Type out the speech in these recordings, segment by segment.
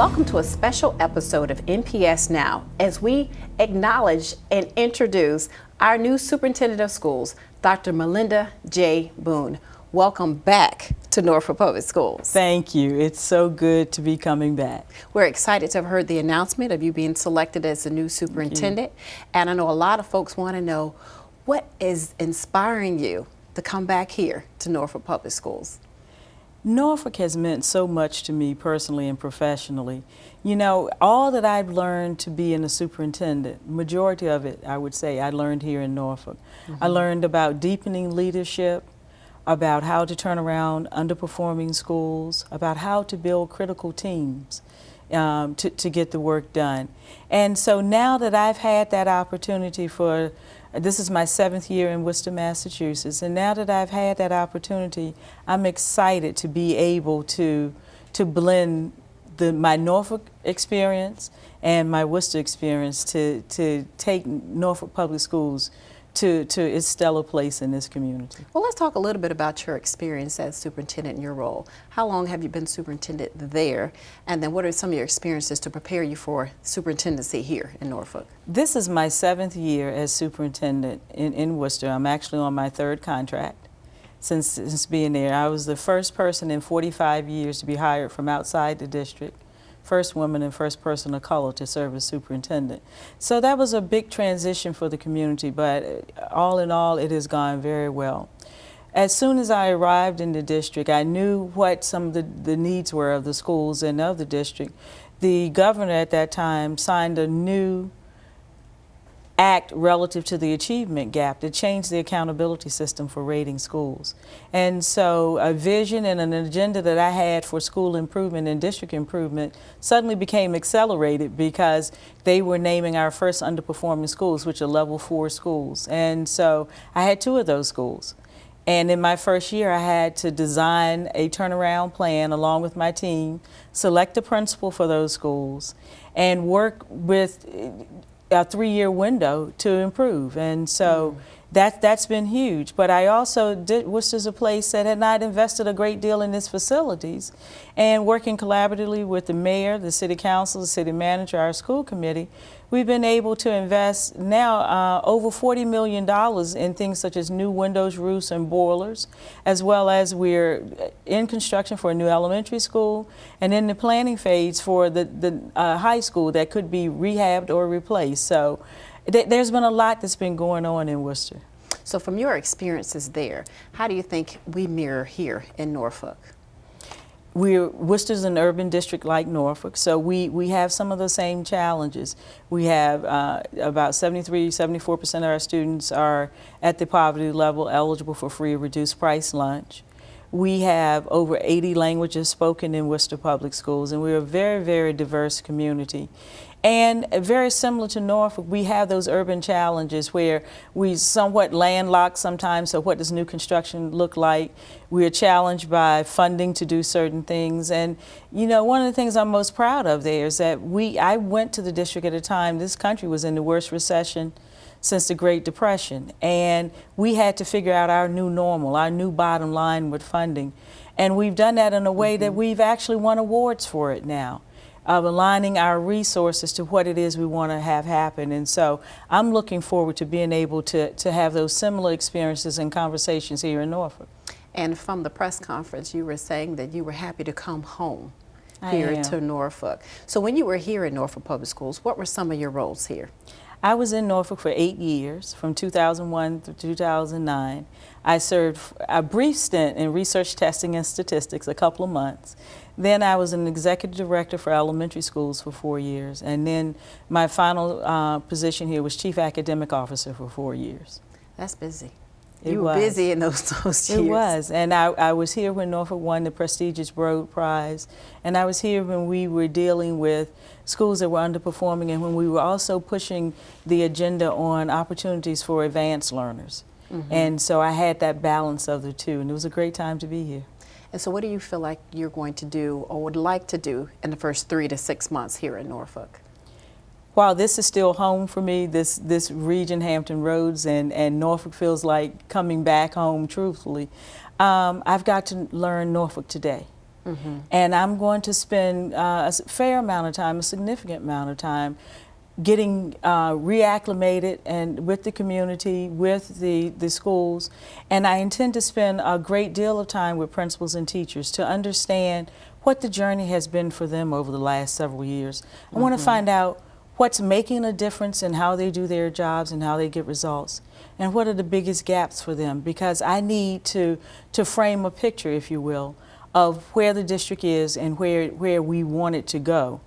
Welcome to a special episode of NPS Now as we acknowledge and introduce our new Superintendent of Schools, Dr. Melinda J. Boone. Welcome back to Norfolk Public Schools. Thank you. It's so good to be coming back. We're excited to have heard the announcement of you being selected as the new superintendent. And I know a lot of folks want to know what is inspiring you to come back here to Norfolk Public Schools. Norfolk has meant so much to me personally and professionally. You know, all that I've learned to be in a superintendent, majority of it, I would say, I learned here in Norfolk. I learned about deepening leadership, about how to turn around underperforming schools, about how to build critical teams to get the work done. And so now that I've had that opportunity this is my 7th year in Worcester, Massachusetts, and now that I've had that opportunity, I'm excited to be able to blend my Norfolk experience and my Worcester experience to take Norfolk Public Schools to its stellar place in this community. Well, let's talk a little bit about your experience as superintendent in your role. How long have you been superintendent there? And then what are some of your experiences to prepare you for superintendency here in Norfolk? This is my 7th year as superintendent in Worcester. I'm actually on my 3rd contract since being there. I was the first person in 45 years to be hired from outside the district. First woman and first person of color to serve as superintendent. So that was a big transition for the community, but all in all, it has gone very well. As soon as I arrived in the district, I knew what some of the needs were of the schools and of the district. The governor at that time signed a new act relative to the achievement gap that changed the accountability system for rating schools. And so a vision and an agenda that I had for school improvement and district improvement suddenly became accelerated because they were naming our first underperforming schools, which are level 4 schools. And so I had 2 of those schools. And in my first year, I had to design a turnaround plan along with my team, select a principal for those schools, and work with a 3-year window to improve. And so that's been huge. But I also Worcester's a place that had not invested a great deal in its facilities, and working collaboratively with the mayor, the city council, the city manager, our school committee, we've been able to invest now over $40 million in things such as new windows, roofs, and boilers, as well as we're in construction for a new elementary school and in the planning phase for the high school that could be rehabbed or replaced. So there's been a lot that's been going on in Worcester. So from your experiences there, how do you think we mirror here in Norfolk? Worcester's an urban district like Norfolk, so we have some of the same challenges. We have about 74% of our students are at the poverty level, eligible for free or reduced price lunch. We have over 80 languages spoken in Worcester Public Schools, and we're a very, very diverse community. And very similar to Norfolk, we have those urban challenges where we somewhat landlocked sometimes, so what does new construction look like? We're challenged by funding to do certain things. And you know, one of the things I'm most proud of there is that I went to the district at a time this country was in the worst recession since the Great Depression. And we had to figure out our new normal, our new bottom line with funding. And we've done that in a way that we've actually won awards for it now, of aligning our resources to what it is we want to have happen. And so I'm looking forward to being able to have those similar experiences and conversations here in Norfolk. And from the press conference, you were saying that you were happy to come home here to Norfolk. So when you were here in Norfolk Public Schools, what were some of your roles here? I was in Norfolk for 8 years, from 2001 to 2009. I served a brief stint in research, testing, and statistics, a couple of months. Then I was an executive director for elementary schools for 4 years. And then my final position here was chief academic officer for 4 years. That's busy. You were busy in those years. It was. And I was here when Norfolk won the prestigious Broad Prize. And I was here when we were dealing with schools that were underperforming and when we were also pushing the agenda on opportunities for advanced learners. And so I had that balance of the two, and it was a great time to be here. And so what do you feel like you're going to do or would like to do in the first 3 to 6 months here in Norfolk? While this is still home for me, this region, Hampton Roads, and Norfolk feels like coming back home, truthfully, I've got to learn Norfolk today. And I'm going to spend a fair amount of time, a significant amount of time, getting reacclimated and with the community, with the schools. And I intend to spend a great deal of time with principals and teachers to understand what the journey has been for them over the last several years. I want to find out what's making a difference in how they do their jobs and how they get results, and what are the biggest gaps for them, because I need to frame a picture, if you will, of where the district is and where we want it to go,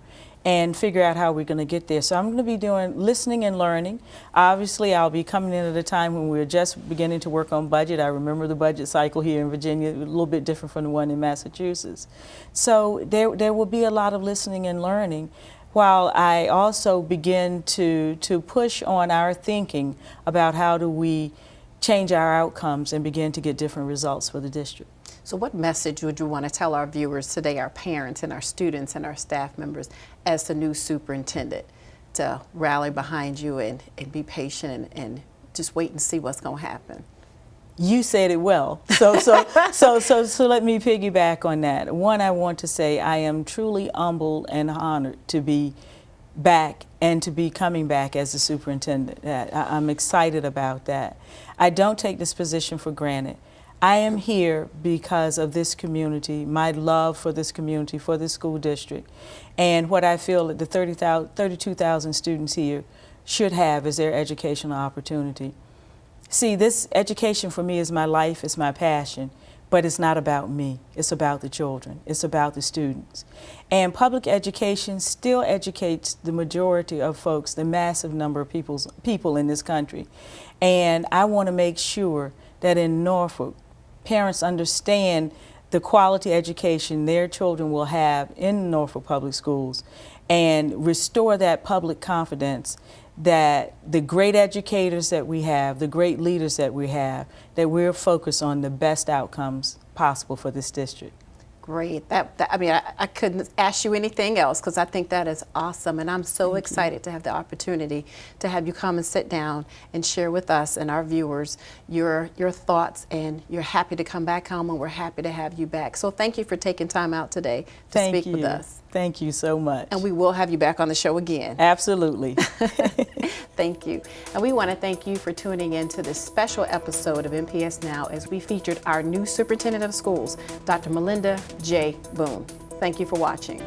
and figure out how we're going to get there. So I'm going to be doing listening and learning. Obviously, I'll be coming in at a time when we're just beginning to work on budget. I remember the budget cycle here in Virginia, a little bit different from the one in Massachusetts. So there will be a lot of listening and learning, while I also begin to push on our thinking about how do we change our outcomes and begin to get different results for the district. So what message would you want to tell our viewers today, our parents and our students and our staff members, as the new superintendent, to rally behind you and be patient and just wait and see what's going to happen? You said it well. So let me piggyback on that. One, I want to say I am truly humbled and honored to be back and to be coming back as the superintendent. I'm excited about that. I don't take this position for granted. I am here because of this community, my love for this community, for this school district, and what I feel that the 32,000 students here should have as their educational opportunity. See, this education for me is my life, it's my passion, but it's not about me. It's about the children. It's about the students. And public education still educates the majority of folks, the massive number of people in this country. And I want to make sure that in Norfolk, parents understand the quality education their children will have in Norfolk Public Schools, and restore that public confidence that the great educators that we have, the great leaders that we have, that we're focused on the best outcomes possible for this district. Great. I mean, I couldn't ask you anything else, because I think that is awesome. And I'm so excited to have the opportunity to have you come and sit down and share with us and our viewers your thoughts. And you're happy to come back home, and we're happy to have you back. So thank you for taking time out today to speak with us. Thank you so much. And we will have you back on the show again. Absolutely. Thank you. And we want to thank you for tuning in to this special episode of NPS Now, as we featured our new Superintendent of Schools, Dr. Melinda J. Boone. Thank you for watching.